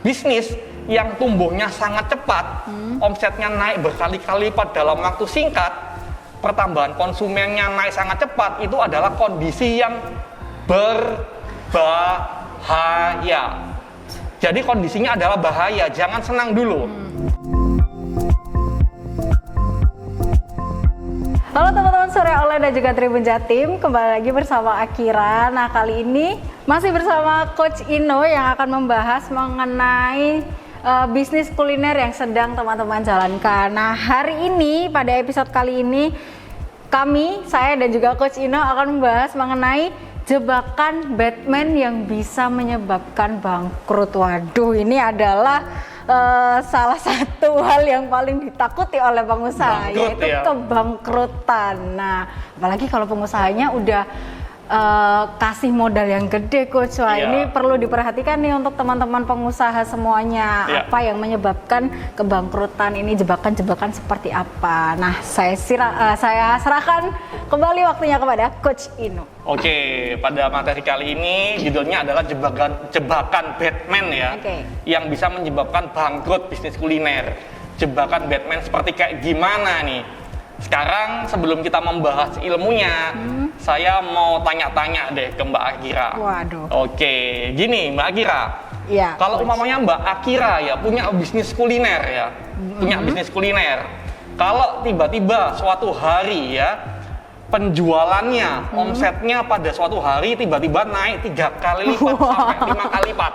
bisnis yang tumbuhnya sangat cepat, omsetnya naik berkali-kali lipat dalam waktu singkat, pertambahan konsumennya naik sangat cepat, itu adalah kondisi yang berbahaya. Jadi kondisinya adalah bahaya, jangan senang dulu. Halo teman-teman Surya Online dan juga Tribun Jatim, kembali lagi bersama Akira. Nah, kali ini masih bersama Coach Ino yang akan membahas mengenai bisnis kuliner yang sedang teman-teman jalankan. Nah, hari ini pada episode kali ini saya dan juga Coach Ino akan membahas mengenai jebakan Batman yang bisa menyebabkan bangkrut. Waduh, ini adalah salah satu hal yang paling ditakuti oleh pengusaha, yaitu kebangkrutan. Nah, apalagi kalau pengusahanya udah kasih modal yang gede, Coach. Wah, ini perlu diperhatikan nih untuk teman-teman pengusaha semuanya. Apa yang menyebabkan kebangkrutan ini, jebakan-jebakan seperti apa? Nah, saya serahkan kembali waktunya kepada Coach Ino. Oke, pada materi kali ini judulnya adalah jebakan Batman ya, yang bisa menyebabkan bangkrut bisnis kuliner. Jebakan Batman seperti kayak gimana nih? Sekarang sebelum kita membahas ilmunya, saya mau tanya-tanya deh ke Mbak Akira. Waduh. Oke, gini Mbak Akira. Ya, kalau umpamanya Mbak Akira ya punya bisnis kuliner ya, punya bisnis kuliner. Kalau tiba-tiba suatu hari ya penjualannya, omsetnya pada suatu hari tiba-tiba naik 3 kali lipat sampai 5 kali lipat.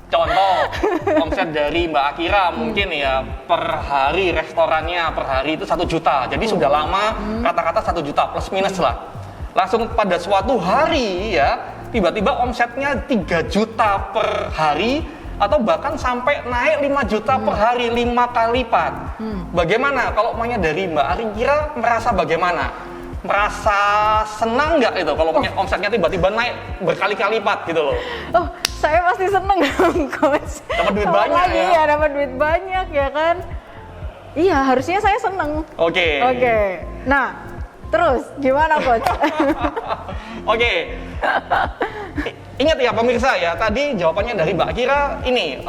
Contoh, omset dari Mbak Akira mungkin ya per hari restorannya per hari itu 1 juta. Jadi sudah lama kata-kata 1 juta plus minus lah. Langsung pada suatu hari ya tiba-tiba omsetnya 3 juta per hari atau bahkan sampai naik 5 juta per hari, 5 kali lipat. Bagaimana kalau umumnya dari Mbak Akira merasa bagaimana? Merasa senang nggak itu kalau omsetnya tiba-tiba naik berkali-kali lipat gitu loh? Oh, saya pasti seneng dong, Coach. Dapat duit banyak ya? Dapat duit banyak ya kan? Iya, harusnya saya seneng. Oke. Nah, terus gimana, Coach? Oke. Ingat ya pemirsa ya, tadi jawabannya dari Mbak Akira ini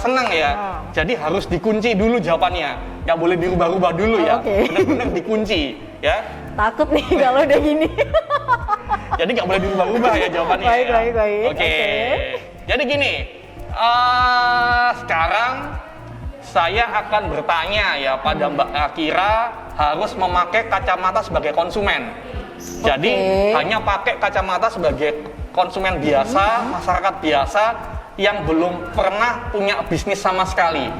senang ya. Jadi harus dikunci dulu jawabannya. Nggak boleh dirubah-rubah dulu ya. Benar-benar dikunci ya. Takut nih kalau udah gini. Jadi nggak boleh dirubah-ubah ya jawabannya. Baik. Oke. Jadi gini, sekarang saya akan bertanya ya pada Mbak Akira harus memakai kacamata sebagai konsumen. Jadi hanya pakai kacamata sebagai konsumen biasa, masyarakat biasa yang belum pernah punya bisnis sama sekali.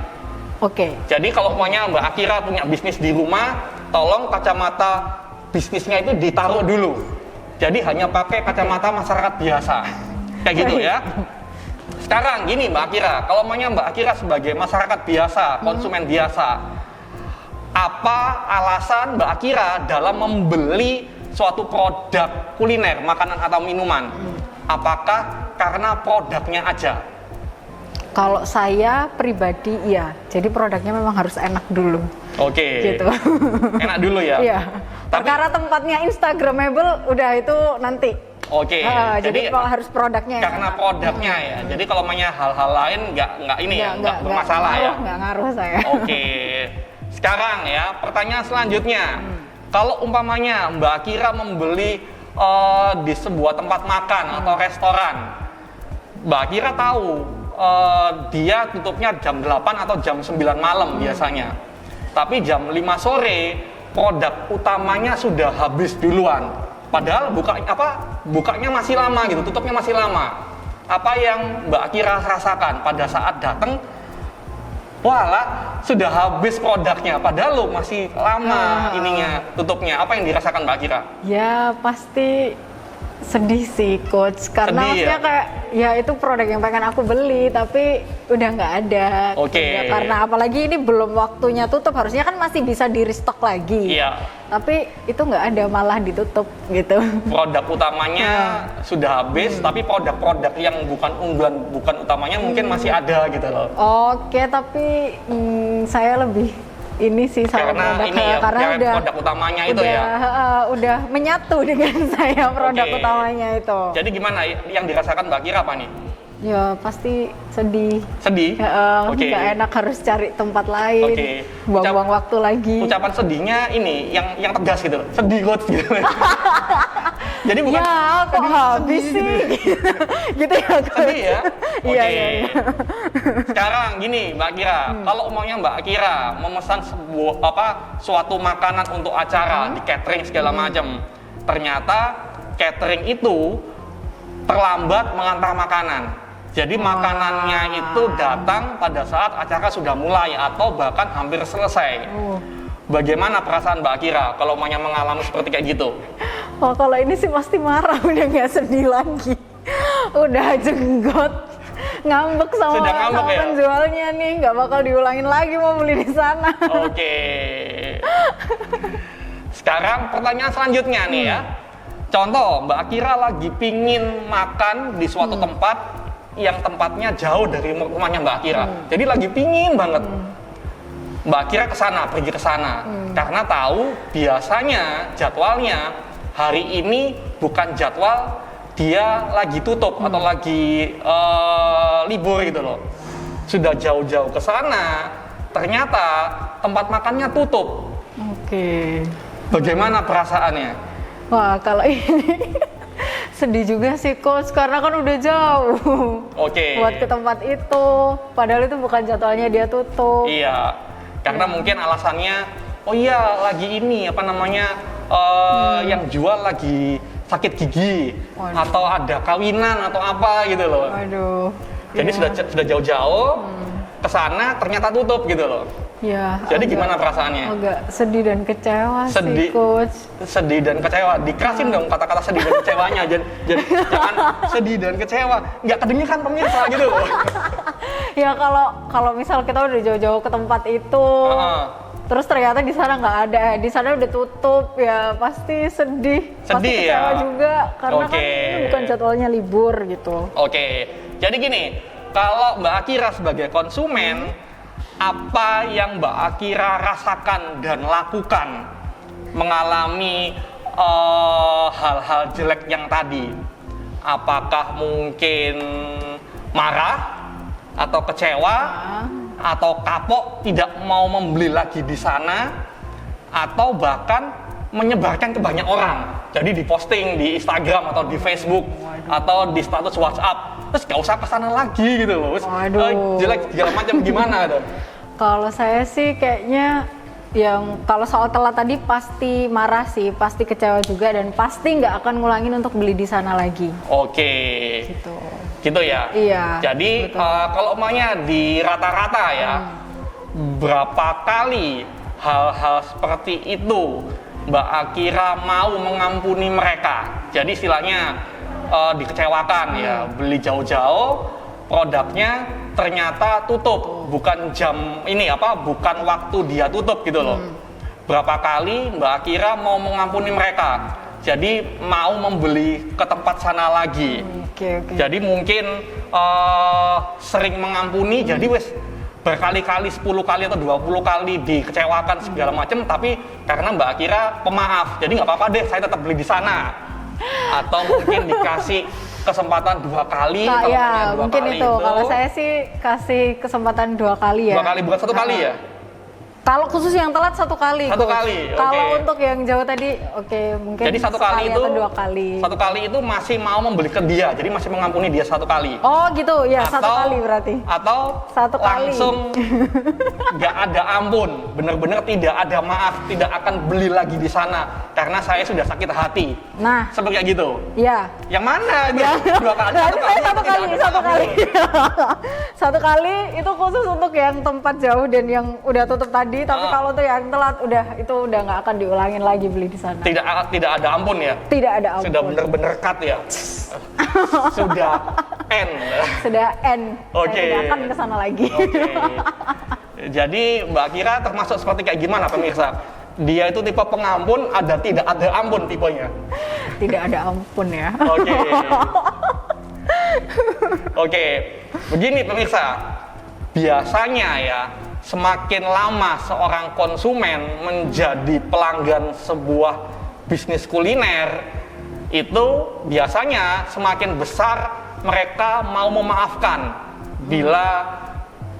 Jadi kalau umpamanya Mbak Akira punya bisnis di rumah, tolong kacamata bisnisnya itu ditaruh dulu. Jadi hanya pakai kacamata masyarakat biasa. Kayak gitu ya. Sekarang gini Mbak Akira, kalau umpamanya Mbak Akira sebagai masyarakat biasa, konsumen biasa, apa alasan Mbak Akira dalam membeli suatu produk kuliner, makanan atau minuman? Apakah karena produknya aja? Kalau saya pribadi iya, jadi produknya memang harus enak dulu. Gitu. Enak dulu ya? Iya. Perkara tempatnya instagramable udah itu nanti. Jadi harus produknya karena enak. Produknya ya. Jadi kalau namanya hal-hal lain nggak bermasalah ya? Nggak ngaruh saya. Sekarang ya pertanyaan selanjutnya. Kalau umpamanya Mbak Akira membeli di sebuah tempat makan atau restoran, Mbak Akira tahu dia tutupnya jam 8 atau jam 9 malam biasanya. Tapi jam 5 sore produk utamanya sudah habis duluan. Padahal bukanya masih lama gitu, tutupnya masih lama. Apa yang Mbak Akira rasakan pada saat datang? Sudah habis produknya, padahal masih lama tutupnya. Apa yang dirasakan Mbak Akira? Ya pasti sedih sih, Coach, karena maksudnya kayak ya itu produk yang pengen aku beli tapi udah nggak ada. Karena apalagi ini belum waktunya tutup, harusnya kan masih bisa di restock lagi. Tapi itu nggak ada, malah ditutup gitu. Produk utamanya sudah habis, tapi produk-produk yang bukan unggulan, bukan utamanya mungkin masih ada gitu loh. Tapi saya lebih ini sih sama karena udah produk utamanya itu udah menyatu dengan saya produk utamanya itu. Jadi gimana yang dirasakan Mbak Kira apa nih? Ya pasti sedih. Sedih? Oke. Nggak enak harus cari tempat lain, Oke. buang-buang waktu lagi. Ucapan sedihnya ini yang tegas gitu, sedih coach gitu. Jadi bukan Ya kok habis sedih, sih? Gitu ya Coach? sedih ya. Oke. Iya, iya. Sekarang gini Mbak Akira, kalau umumnya Mbak Akira memesan suatu makanan untuk acara di catering segala macam, ternyata catering itu terlambat mengantar makanan. Jadi makanannya itu datang pada saat acara sudah mulai atau bahkan hampir selesai. Bagaimana perasaan Mbak Akira kalau umumnya mengalami seperti kayak gitu? Oh kalau ini sih pasti marah, udah nggak sedih lagi. Udah jenggot, ngambek sama, Sudah ngambek sama ya? penjualnya nih, nggak bakal diulangin lagi mau beli di sana. Oke. Sekarang pertanyaan selanjutnya nih ya. Contoh, Mbak Akira lagi pingin makan di suatu tempat yang tempatnya jauh dari rumahnya Mbak Akira. Jadi lagi pingin banget. Mbak Akira pergi ke sana. Karena tahu biasanya jadwalnya hari ini bukan jadwal dia lagi tutup atau lagi libur gitu loh. Sudah jauh-jauh ke sana, ternyata tempat makannya tutup. Oke. Bagaimana perasaannya? Wah kalau ini sedih juga sih Coach, karena kan udah jauh. Oke. Buat ke tempat itu, padahal itu bukan jadwalnya dia tutup. Iya, karena mungkin alasannya, oh iya lagi ini yang jual lagi sakit gigi, Waduh. atau ada kawinan atau apa gitu loh. Aduh. Jadi ya. sudah jauh-jauh ke sana ternyata tutup gitu loh. Ya. Jadi gimana perasaannya? Agak sedih dan kecewa Sedih. sih Coach. Sedih dan kecewa, dikerasin dong kata-kata sedih dan kecewanya. Jadi jangan sedih dan kecewa, nggak kedengeran pemirsa gitu loh. Ya kalau misal kita udah jauh-jauh ke tempat itu, terus ternyata di sana nggak ada, di sana udah tutup, ya pasti sedih, pasti Sedih kecewa ya? juga, karena kan Oke. ini bukan jadwalnya libur gitu. Oke, jadi gini, kalau Mbak Akira sebagai konsumen, apa yang Mbak Akira rasakan dan lakukan mengalami hal-hal jelek yang tadi? Apakah mungkin marah atau kecewa atau kapok tidak mau membeli lagi di sana, atau bahkan menyebarkan ke banyak orang, jadi diposting di Instagram atau di Facebook atau di status WhatsApp, terus gak usah kesana lagi gitu loh, jelek segala macam, gimana tuh? Kalau saya sih kayaknya kalau soal telat tadi pasti marah sih, pasti kecewa juga, dan pasti nggak akan ngulangin untuk beli di sana lagi. Oke, gitu ya. Iya. Jadi kalau umpamanya di rata-rata ya, berapa kali hal-hal seperti itu Mbak Akira mau mengampuni mereka? Jadi istilahnya dikecewakan ya, beli jauh-jauh, produknya ternyata tutup, bukan bukan waktu dia tutup gitu loh. Berapa kali Mbak Akira mau mengampuni mereka? Jadi mau membeli ke tempat sana lagi. Oke. Jadi mungkin sering mengampuni, jadi berkali-kali 10 kali atau 20 kali dikecewakan segala macam, tapi karena Mbak Akira pemaaf, jadi nggak apa-apa deh, saya tetap beli di sana. Atau mungkin dikasih kesempatan 2 kali. Ya, dua mungkin kali itu. Kalau saya sih kasih kesempatan 2 kali ya. 2 kali, bukan 1 kali ya? Kalau khusus yang telat 1 kali. 1 kali, oke. Kalau untuk yang jauh tadi, mungkin Jadi 1 kali itu atau 2 kali. 1 kali itu masih mau membeli ke dia, jadi masih mengampuni dia 1 kali. Oh gitu, ya 1 kali berarti. Atau 1 kali. langsung nggak ada ampun, bener-bener tidak ada maaf, tidak akan beli lagi di sana karena saya sudah sakit hati. Nah, Seperti kayak gitu. ya. Yang mana? 2 kali. Nah, ini saya 1 kali, tidak ada 1 kali. maaf. 1 kali itu khusus untuk yang tempat jauh dan yang udah tutup tadi. Tapi kalau tuh yang telat, itu udah nggak akan diulangin lagi beli di sana. Tidak ada ampun ya. Tidak ada ampun. Sudah bener-bener cut ya. Sudah end. Sudah end. Oke. Saya tidak akan kesana lagi. Oke. Jadi Mbak Akira termasuk seperti kayak gimana pemirsa? Dia itu tipe pengampun, tidak ada ampun tipenya. Tidak ada ampun ya. Oke. Oke. Begini pemirsa. Biasanya ya, semakin lama seorang konsumen menjadi pelanggan sebuah bisnis kuliner, itu biasanya semakin besar mereka mau memaafkan bila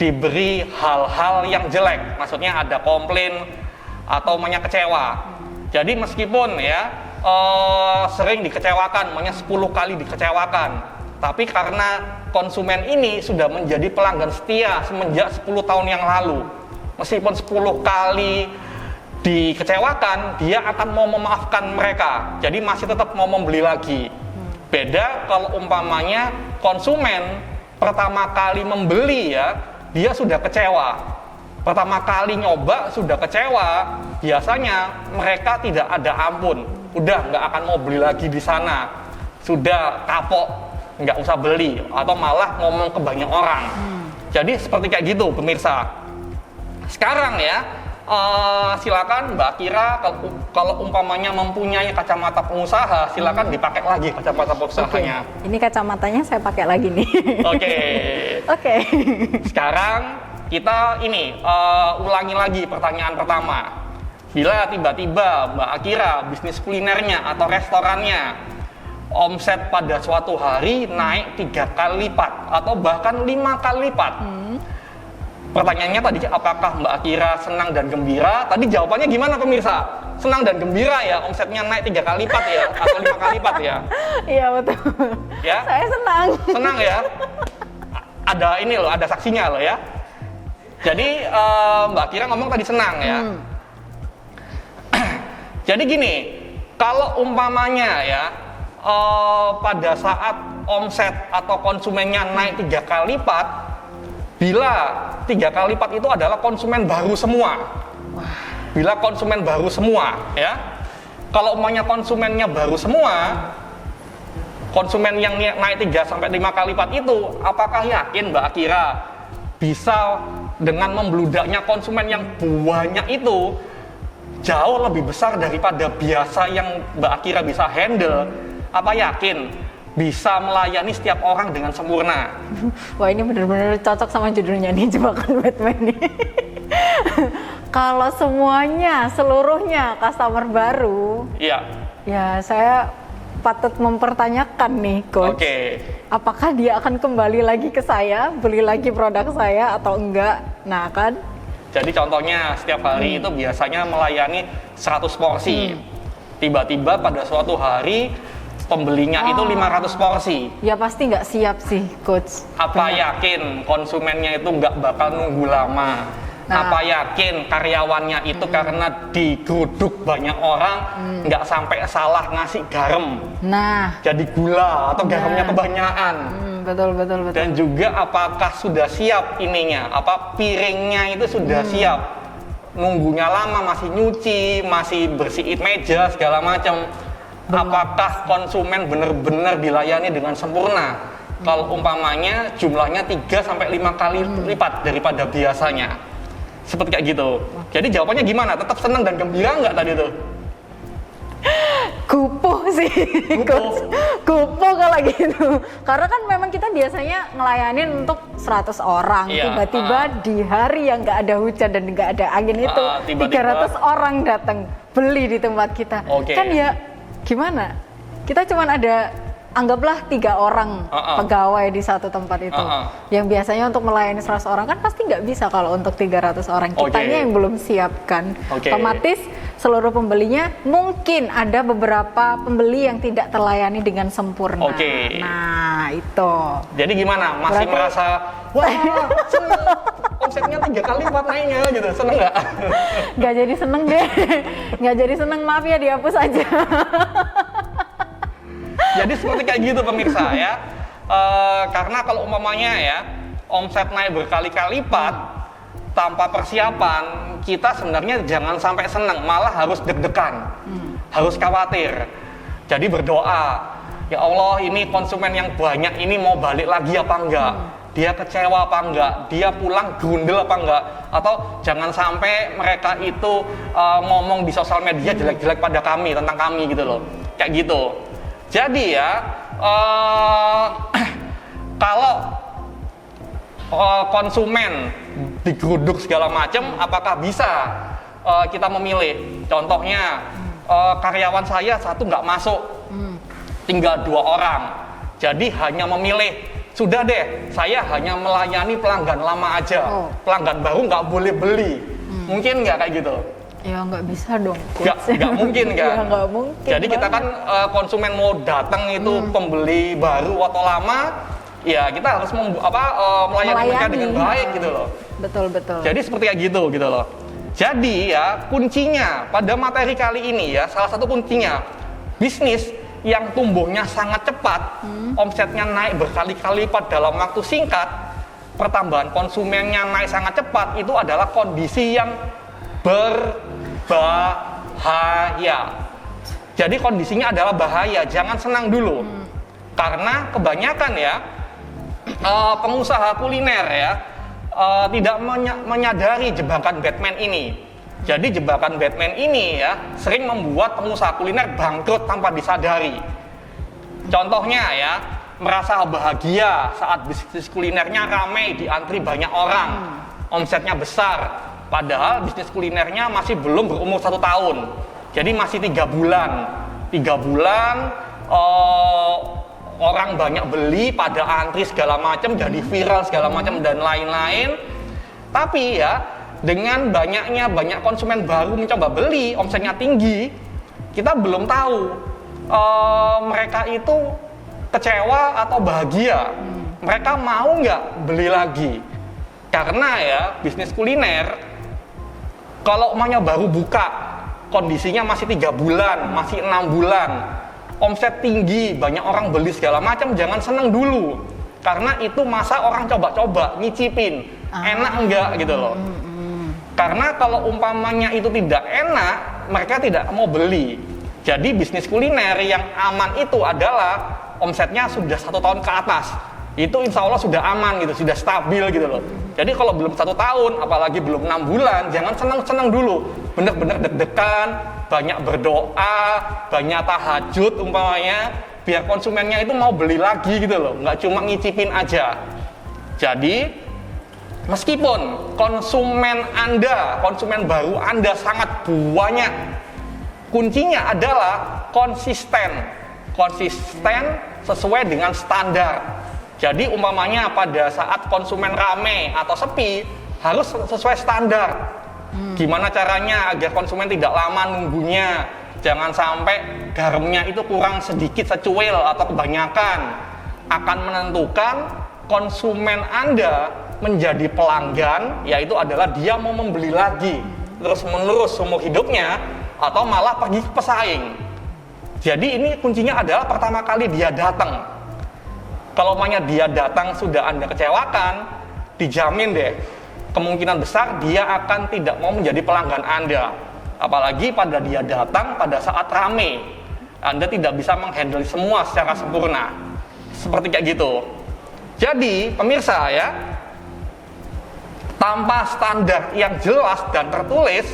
diberi hal-hal yang jelek, maksudnya ada komplain atau kecewa. Jadi meskipun ya sering dikecewakan, 10 kali dikecewakan, tapi karena konsumen ini sudah menjadi pelanggan setia semenjak 10 tahun yang lalu, meskipun 10 kali dikecewakan, dia akan mau memaafkan mereka, jadi masih tetap mau membeli lagi. Beda kalau umpamanya konsumen pertama kali membeli ya, dia sudah kecewa. Pertama kali nyoba sudah kecewa, biasanya mereka tidak ada ampun. Udah nggak akan mau beli lagi di sana. Sudah kapok, nggak usah beli. Atau malah ngomong ke banyak orang. Jadi seperti kayak gitu pemirsa. Sekarang ya, silakan Mbak Akira kalau umpamanya mempunyai kacamata pengusaha, silakan dipakai lagi kacamata pengusahanya. Ini kacamatanya saya pakai lagi nih. Oke. Sekarang kita ulangi lagi pertanyaan pertama. Bila tiba-tiba Mbak Akira bisnis kulinernya atau restorannya omset pada suatu hari naik 3 kali lipat atau bahkan 5 kali lipat. Pertanyaannya tadi, apakah Mbak Akira senang dan gembira? Tadi jawabannya gimana pemirsa? Senang dan gembira ya, omsetnya naik 3 kali lipat ya, atau 5 kali lipat ya? Iya betul. Ya? Saya senang. Senang ya? Ada ini loh, ada saksinya loh ya. Jadi Mbak Akira ngomong tadi senang ya. Jadi gini, kalau umpamanya ya, pada saat omset atau konsumennya naik 3 kali lipat, bila 3 kali lipat itu adalah konsumen baru semua. Bila konsumen baru semua, ya. Kalau umpamanya konsumennya baru semua, konsumen yang naik 3 sampai 5 kali lipat itu, apakah yakin Mbak Akira bisa dengan membludaknya konsumen yang banyak itu jauh lebih besar daripada biasa yang Mbak Akira bisa handle? Apa yakin bisa melayani setiap orang dengan sempurna? Wah, ini benar-benar cocok sama judulnya nih, Jebakan Batman nih. Kalau seluruhnya customer baru, iya. Ya saya patut mempertanyakan nih, Coach. Apakah dia akan kembali lagi ke saya, beli lagi produk saya atau enggak? Nah kan. Jadi contohnya setiap hari itu biasanya melayani 100 porsi. Tiba-tiba pada suatu hari pembelinya itu 500 porsi. Ya pasti nggak siap sih, Coach. Apa yakin konsumennya itu nggak bakal nunggu lama? Apa yakin karyawannya itu karena digeruduk banyak orang nggak sampai salah ngasih garam? Jadi gula atau garamnya kebanyakan. Betul. Dan juga apakah sudah siap ininya? Apa piringnya itu sudah siap? Nunggunya lama, masih nyuci, masih bersihin meja segala macam. Apakah konsumen benar-benar dilayani dengan sempurna? Kalau umpamanya jumlahnya 3 sampai 5 kali lipat daripada biasanya. Seperti kayak gitu. Jadi jawabannya gimana? Tetap senang dan gembira nggak tadi tuh? Gupuh sih, gupuh kalau gitu. Karena kan memang kita biasanya ngelayanin untuk 100 orang. Tiba-tiba di hari yang nggak ada hujan dan nggak ada angin itu, 300 orang datang beli di tempat kita. Kan ya gimana? Kita cuma ada, anggaplah 3 orang pegawai di satu tempat itu. Yang biasanya untuk melayani 100 orang kan pasti nggak bisa kalau untuk 300 orang. Kitanya yang belum siapkan. Otomatis seluruh pembelinya, mungkin ada beberapa pembeli yang tidak terlayani dengan sempurna. Nah itu. Jadi gimana? Masih merasa, wah seneng, omsetnya 3 kali lipat naiknya gitu, seneng nggak? Nggak jadi seneng deh. Nggak jadi seneng, maaf ya, dihapus aja. Jadi seperti kayak gitu pemirsa ya. Karena kalau umpamanya ya omset naik berkali-kali lipat tanpa persiapan, kita sebenarnya jangan sampai senang, malah harus deg-degan, harus khawatir. Jadi berdoa, ya Allah, ini konsumen yang banyak ini mau balik lagi apa enggak? Dia kecewa apa enggak? Dia pulang gundel apa enggak? Atau jangan sampai mereka itu ngomong di sosial media jelek-jelek pada kami, tentang kami gitu loh. Kayak gitu. Jadi ya, kalau konsumen digeruduk segala macam, apakah bisa kita memilih? Contohnya, karyawan saya 1 nggak masuk, tinggal 2 orang. Jadi hanya memilih, sudah deh, saya hanya melayani pelanggan lama aja, pelanggan baru nggak boleh beli. Mungkin nggak kayak gitu? Ya nggak bisa dong. Nggak mungkin kan? Ya nggak mungkin. Jadi kita kan konsumen mau datang itu pembeli baru atau lama, ya kita harus melayani mereka dengan baik gitu loh. Betul. Jadi seperti kayak gitu loh. Jadi ya kuncinya pada materi kali ini ya, salah satu kuncinya bisnis yang tumbuhnya sangat cepat, omsetnya naik berkali-kali lipat dalam waktu singkat, pertambahan konsumennya naik sangat cepat, itu adalah kondisi yang berbahaya. Jadi kondisinya adalah bahaya, jangan senang dulu. Karena kebanyakan ya pengusaha kuliner ya tidak menyadari jebakan Batman ini. Jadi jebakan Batman ini ya sering membuat pengusaha kuliner bangkrut tanpa disadari. Contohnya ya, merasa bahagia saat bisnis kulinernya ramai, diantri banyak orang, omsetnya besar. Padahal bisnis kulinernya masih belum berumur 1 tahun. Jadi masih 3 bulan. 3 bulan orang banyak beli, pada antri segala macam, jadi viral segala macam dan lain-lain. Tapi ya dengan banyak konsumen baru mencoba beli, omsetnya tinggi, kita belum tahu mereka itu kecewa atau bahagia. Mereka mau nggak beli lagi? Karena ya bisnis kuliner, kalau umumnya baru buka, kondisinya masih 3 bulan, masih 6 bulan, omset tinggi, banyak orang beli segala macam, jangan seneng dulu. Karena itu masa orang coba-coba, nyicipin, enak enggak gitu loh. Karena kalau umpamanya itu tidak enak, mereka tidak mau beli. Jadi bisnis kuliner yang aman itu adalah omsetnya sudah 1 tahun ke atas. Itu insya Allah sudah aman gitu, sudah stabil gitu loh. Jadi kalau belum 1 tahun, apalagi belum 6 bulan, jangan senang-senang dulu. Bener-bener deg-degan, banyak berdoa, banyak tahajud umpamanya, biar konsumennya itu mau beli lagi gitu loh, nggak cuma ngicipin aja. Jadi meskipun konsumen baru Anda sangat banyak, kuncinya adalah konsisten sesuai dengan standar. Jadi umpamanya pada saat konsumen rame atau sepi, harus sesuai standar. Gimana caranya agar konsumen tidak lama nunggunya, jangan sampai garamnya itu kurang sedikit, secuil atau kebanyakan, akan menentukan konsumen Anda menjadi pelanggan, yaitu adalah dia mau membeli lagi terus menerus seumur hidupnya atau malah pergi pesaing. Jadi ini kuncinya adalah pertama kali dia datang. Kalau dia datang sudah Anda kecewakan, dijamin deh kemungkinan besar dia akan tidak mau menjadi pelanggan Anda. Apalagi pada dia datang pada saat rame, Anda tidak bisa menghandle semua secara sempurna. Seperti kayak gitu. Jadi pemirsa ya, tanpa standar yang jelas dan tertulis,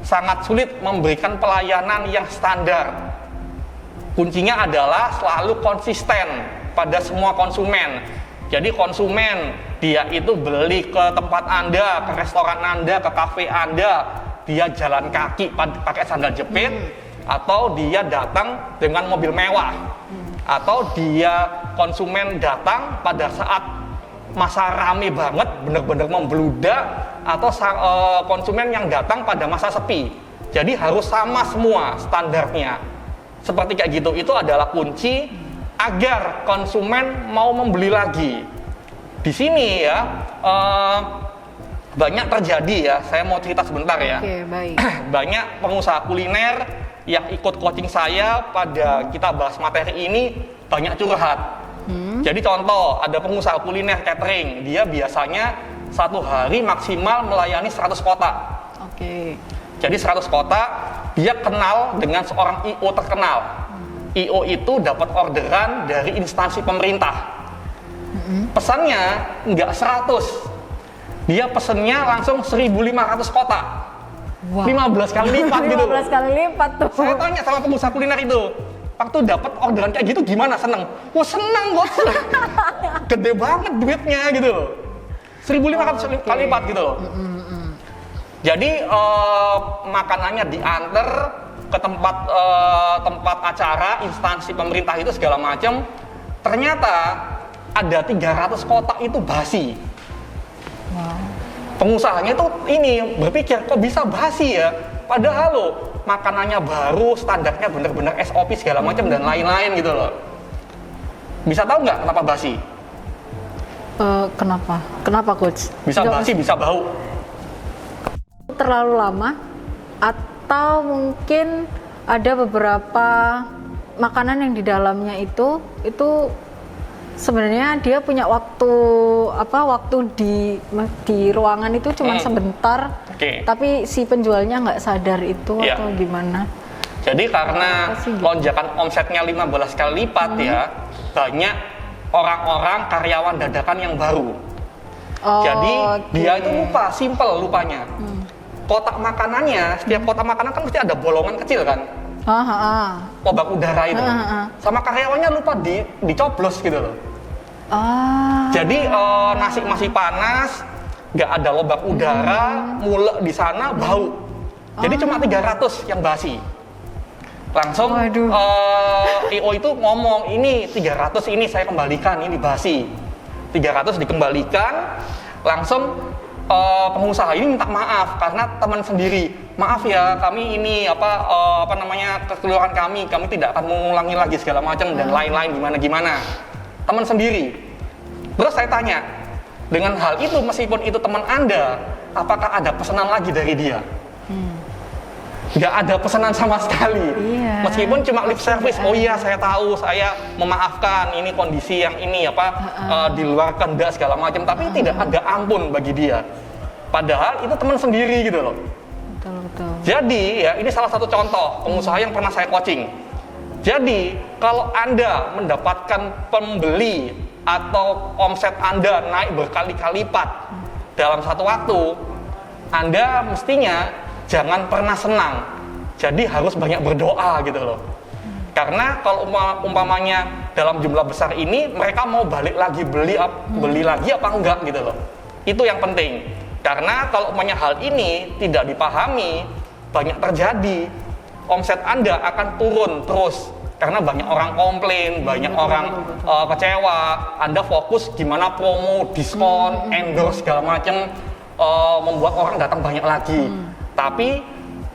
sangat sulit memberikan pelayanan yang standar. Kuncinya adalah selalu konsisten pada semua konsumen. Jadi konsumen, dia itu beli ke tempat Anda, ke restoran Anda, ke kafe Anda, dia jalan kaki pakai sandal jepit, atau dia datang dengan mobil mewah, atau dia konsumen datang pada saat masa rame banget, bener-bener membludak, atau konsumen yang datang pada masa sepi. Jadi harus sama semua standarnya. Seperti kayak gitu, itu adalah kunci agar konsumen mau membeli lagi. Di sini ya banyak terjadi ya, saya mau cerita sebentar ya. Oke, baik. Banyak pengusaha kuliner yang ikut coaching saya pada kita bahas materi ini banyak curhat. Jadi contoh, ada pengusaha kuliner catering, dia biasanya 1 hari maksimal melayani 100 kotak. Oke. Jadi 100 kotak, dia kenal dengan seorang IO terkenal. IO itu dapat orderan dari instansi pemerintah. Pesannya nggak 100, dia pesennya langsung 1.500 kotak. Wow. 15 kali lipat gitu. 15 kali lipat tuh. Saya tanya sama pengusaha kuliner itu, waktu dapat orderan kayak gitu gimana, seneng? Wah seneng bos, gede banget duitnya gitu loh, 1.500 kali lipat gitu loh. Jadi makanannya diantar ke tempat acara instansi pemerintah itu segala macam, ternyata ada 300 kotak itu basi. Pengusahanya tuh ini berpikir, kok bisa basi ya? Padahal loh, makanannya baru, standarnya bener-bener SOP segala macam dan lain-lain gitu loh. Bisa tahu nggak kenapa basi? Kenapa? Kenapa coach? Bisa basi, bisa bau. Terlalu lama atau mungkin ada beberapa makanan yang di dalamnya itu sebenarnya dia punya waktu di ruangan itu cuma sebentar, tapi si penjualnya nggak sadar itu atau gimana? Jadi karena lonjakan omsetnya 15 kali lipat ya, banyak orang-orang karyawan dadakan yang baru. Jadi dia itu lupa, simple lupanya. Kotak makanannya, setiap kotak makanan kan mesti ada bolongan kecil kan? Lubang udara itu. Sama karyawannya lupa dicoblos gitu loh. Jadi nasi masih panas, nggak ada lubang udara, mulek di sana, bau. Jadi cuma 300 yang basi. Langsung IO itu ngomong, ini 300 ini saya kembalikan, ini basi. 300 dikembalikan, langsung pengusaha ini minta maaf karena teman sendiri. Maaf ya, kami ini kekeluaran kami tidak akan mengulangi lagi segala macam dan lain-lain gimana. Teman sendiri. Terus saya tanya, dengan hal itu meskipun itu teman Anda, apakah ada pesanan lagi dari dia? Nggak ada pesanan sama sekali. Meskipun cuma lip service, oh iya saya tahu, saya memaafkan, ini kondisi yang ini di luar kehendak segala macam, tapi tidak ada ampun bagi dia. Padahal itu teman sendiri gitu loh. Betul. Jadi ya ini salah satu contoh pengusaha yang pernah saya coaching. Jadi kalau Anda mendapatkan pembeli atau omset Anda naik berkali-kali lipat dalam satu waktu, Anda mestinya jangan pernah senang. Jadi harus banyak berdoa gitu loh. Karena kalau umpamanya dalam jumlah besar ini mereka mau balik lagi beli lagi apa enggak gitu loh. Itu yang penting. Karena kalau umpamanya hal ini tidak dipahami, banyak terjadi. Omset Anda akan turun terus karena banyak orang komplain, banyak orang kecewa. Anda fokus gimana promo, diskon, endorse segala macam, membuat orang datang banyak lagi. Tapi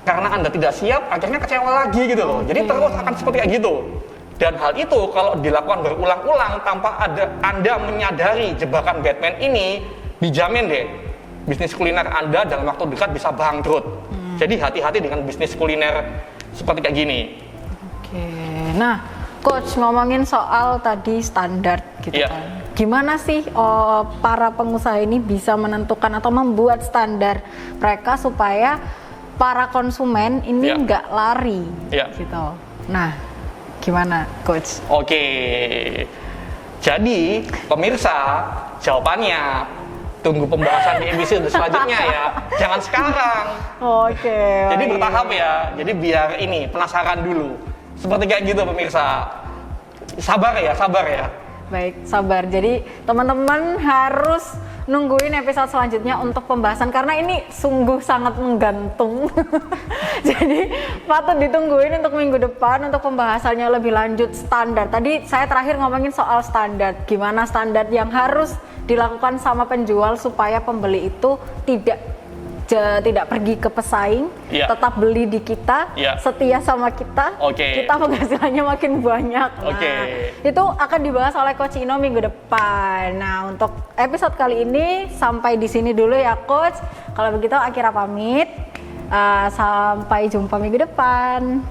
karena Anda tidak siap, akhirnya kecewa lagi gitu loh. Jadi terus akan seperti kayak gitu. Dan hal itu kalau dilakukan berulang-ulang tanpa Anda menyadari jebakan Batman ini, dijamin deh bisnis kuliner Anda dalam waktu dekat bisa bangkrut. Jadi hati-hati dengan bisnis kuliner seperti kayak gini. Nah, Coach, ngomongin soal tadi standar gitu kan. Gimana sih para pengusaha ini bisa menentukan atau membuat standar mereka supaya para konsumen ini nggak lari gitu. Nah, gimana Coach? Jadi pemirsa, jawabannya tunggu pembahasan di episode selanjutnya ya. Jangan sekarang. Jadi bertahap ya. Jadi biar ini penasaran dulu. Seperti kayak gitu pemirsa. Sabar ya. Baik, sabar. Jadi teman-teman harus nungguin episode selanjutnya untuk pembahasan karena ini sungguh sangat menggantung. Jadi patut ditungguin untuk minggu depan untuk pembahasannya lebih lanjut standar. Tadi saya terakhir ngomongin soal standar. Gimana standar yang harus dilakukan sama penjual supaya pembeli itu tidak pergi ke pesaing, tetap beli di kita, setia sama kita, kita penghasilannya makin banyak. Itu akan dibahas oleh Coach Ino minggu depan. Nah, untuk episode kali ini sampai di sini dulu ya Coach. Kalau begitu Akira pamit. Sampai jumpa minggu depan.